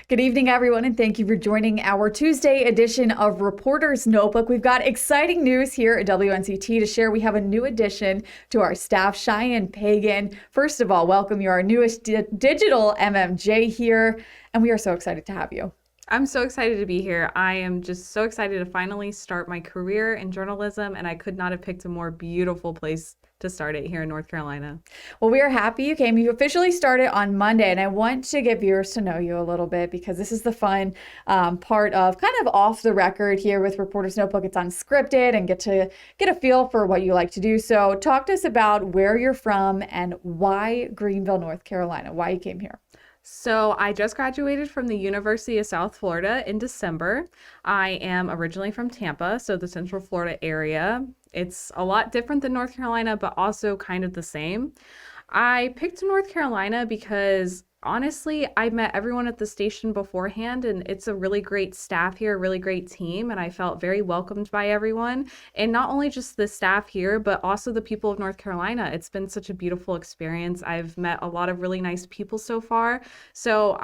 Good evening, everyone, and thank you for joining our Tuesday edition of Reporter's Notebook. We've got exciting news here at WNCT to share. We have a new addition to our staff, Cheyenne Pagan. First of all, welcome. You're our newest digital MMJ here, and we are so excited to have you. I'm so excited to be here. I am just so excited to finally start my career in journalism, and I could not have picked a more beautiful place to start it here in North Carolina. Well, we are happy you came. You officially started on Monday, and I want to get viewers to know you a little bit because this is the fun part of kind of off the record here with Reporter's Notebook. It's unscripted and get a feel for what you like to do. So talk to us about where you're from and why Greenville, North Carolina, why you came here. So I just graduated from the University of South Florida in December. I am originally from Tampa, so the Central Florida area. It's a lot different than North Carolina, but also kind of the same. I picked North Carolina because honestly, I met everyone at the station beforehand, and it's a really great staff here, a really great team, and I felt very welcomed by everyone. And not only just the staff here, but also the people of North Carolina. It's been such a beautiful experience. I've met a lot of really nice people so far. So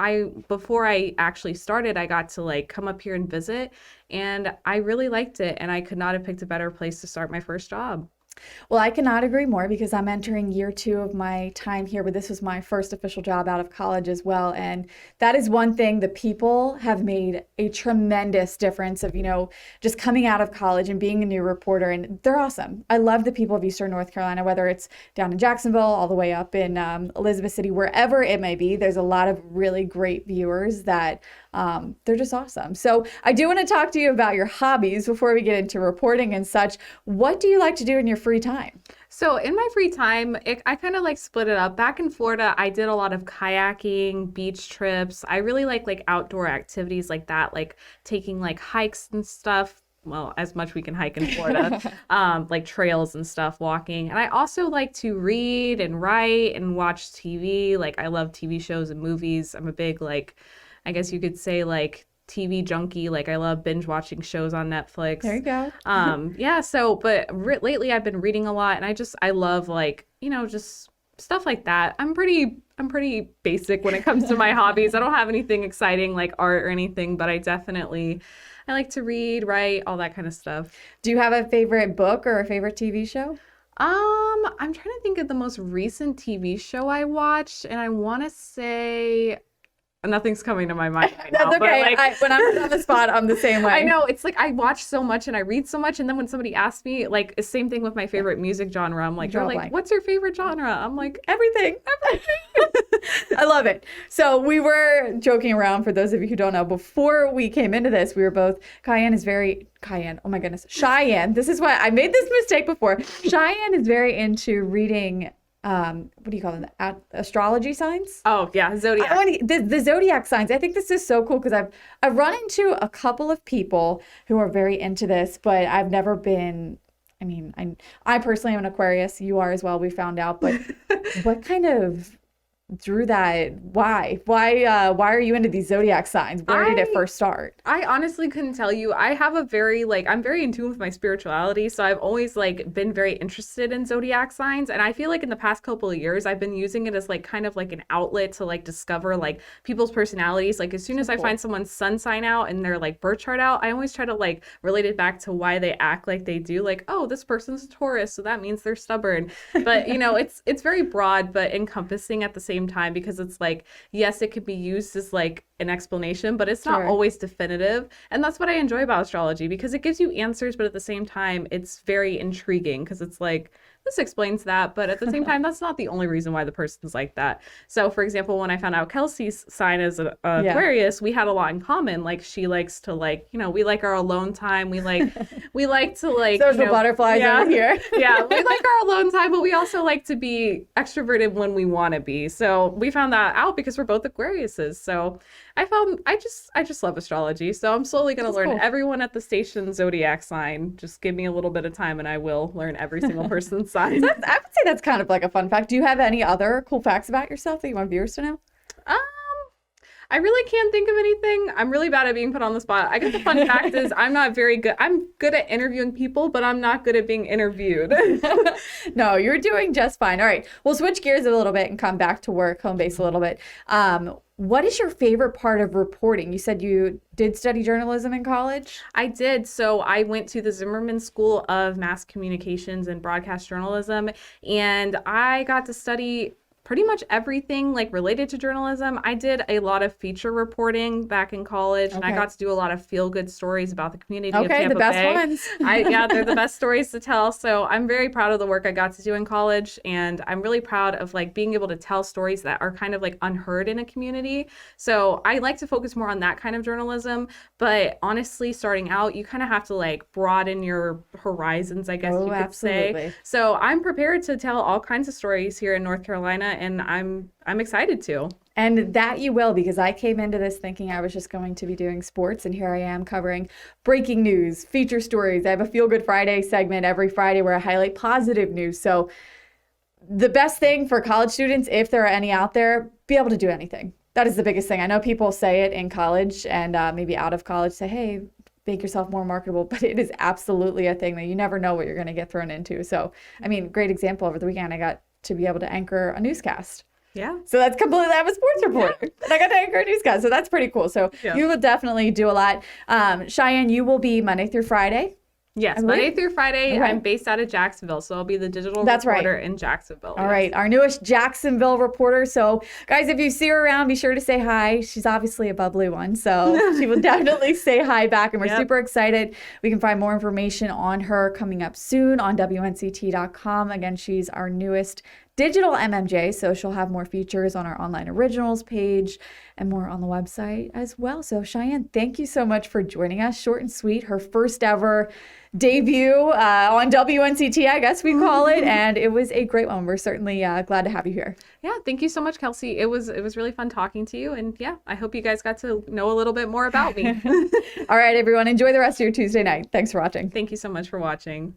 before I actually started, I got to come up here and visit, and I really liked it, and I could not have picked a better place to start my first job. Well, I cannot agree more because I'm entering year 2 of my time here, but this was my first official job out of college as well. And that is one thing. The people have made a tremendous difference of, just coming out of college and being a new reporter. And they're awesome. I love the people of Eastern North Carolina, whether it's down in Jacksonville, all the way up in Elizabeth City, wherever it may be. There's a lot of really great viewers that they're just awesome. So I do want to talk to you about your hobbies before we get into reporting and such. What do you like to do in your free time? So in my free time, I kind of split it up. Back in Florida, I did a lot of kayaking, beach trips. I really like outdoor activities like that, like taking hikes and stuff. Well, as much we can hike in Florida, like trails and stuff, walking. And I also like to read and write and watch TV. I love TV shows and movies. I'm a big, I guess you could say TV junkie. I love binge watching shows on Netflix. There you go. Yeah. So, but lately I've been reading a lot, and I love just stuff like that. I'm pretty basic when it comes to my hobbies. I don't have anything exciting like art or anything, but I like to read, write, all that kind of stuff. Do you have a favorite book or a favorite TV show? I'm trying to think of the most recent TV show I watched, and I want to say nothing's coming to my mind right now. That's okay. When I'm on the spot, I'm the same way. I know. It's I watch so much and I read so much, and then when somebody asks me, the same thing with my favorite music genre, I'm what's your favorite genre? I'm like, everything. I love it. So we were joking around, for those of you who don't know, before we came into this, we were both, Cheyenne, oh my goodness, Cheyenne. This is why I made this mistake before. Cheyenne is very into reading what do you call them? Astrology signs? Oh yeah, zodiac. The zodiac signs. I think this is so cool because I've run into a couple of people who are very into this, but I've never been. I personally am an Aquarius. You are as well. We found out, but what kind of drew that? Why are you into these zodiac signs? Where did it first start? I honestly couldn't tell you. I have a very I'm very in tune with my spirituality, so I've always been very interested in zodiac signs, and I feel in the past couple of years I've been using it as kind of an outlet to discover people's personalities. As soon as I find someone's sun sign out and their birth chart out, I always try to relate it back to why they act like they do. Oh, this person's a Taurus, so that means they're stubborn. But it's very broad but encompassing at the same time, because it's yes, it could be used as an explanation, but it's not always definitive. And that's what I enjoy about astrology, because it gives you answers, but at the same time it's very intriguing, because it's this explains that, but at the same time, that's not the only reason why the person's like that. So, for example, when I found out Kelsey's sign is Aquarius, we had a lot in common. She likes to we like our alone time. We like to social butterflies over here. Yeah, we like our alone time, but we also like to be extroverted when we want to be. So we found that out because we're both Aquariuses. So I just love astrology. So I'm slowly going to learn everyone at the station zodiac sign. Just give me a little bit of time and I will learn every single person's sign. I would say that's kind of a fun fact. Do you have any other cool facts about yourself that you want viewers to know? I really can't think of anything. I'm really bad at being put on the spot. I guess the fun fact is I'm not very good. I'm good at interviewing people, but I'm not good at being interviewed. No, you're doing just fine. All right. We'll switch gears a little bit and come back to work, home base a little bit. What is your favorite part of reporting? You said you did study journalism in college? I did. So I went to the Zimmerman School of Mass Communications and Broadcast Journalism, and I got to study pretty much everything like related to journalism. I did a lot of feature reporting back in college, and I got to do a lot of feel-good stories about the community of Tampa the best Bay. ones. Yeah, they're the best stories to tell. So I'm very proud of the work I got to do in college, and I'm really proud of like being able to tell stories that are kind of like unheard in a community. So I like to focus more on that kind of journalism. But honestly, starting out, you kind of have to like broaden your horizons, I guess you could say. So I'm prepared to tell all kinds of stories here in North Carolina, and I'm excited to. And that you will, because I came into this thinking I was just going to be doing sports, and here I am covering breaking news, feature stories. I have a Feel Good Friday segment every Friday where I highlight positive news. So the best thing for college students, if there are any out there, be able to do anything. That is the biggest thing. I know people say it in college and maybe out of college, say, hey, make yourself more marketable, but it is absolutely a thing that you never know what you're going to get thrown into. So, I mean, great example over the weekend, I got to be able to anchor a newscast. Yeah. So that's completely, I'm a sports reporter. Yeah. And I got to anchor a newscast. So that's pretty cool. So you will definitely do a lot. Cheyenne, you will be Monday through Friday. Yes, Monday through Friday. Okay. I'm based out of Jacksonville, so I'll be the digital reporter in Jacksonville. All right, our newest Jacksonville reporter. So, guys, if you see her around, be sure to say hi. She's obviously a bubbly one, so she will definitely say hi back, and we're super excited. We can find more information on her coming up soon on WNCT.com. Again, she's our newest digital MMJ, so she'll have more features on our online originals page and more on the website as well. So Cheyenne, thank you so much for joining us. Short and sweet, her first ever debut on WNCT, I guess we call it, and it was a great one. We're certainly glad to have you here. Yeah, thank you so much, Kelsey. It was really fun talking to you, and yeah, I hope you guys got to know a little bit more about me. All right, everyone, enjoy the rest of your Tuesday night. Thanks for watching. Thank you so much for watching.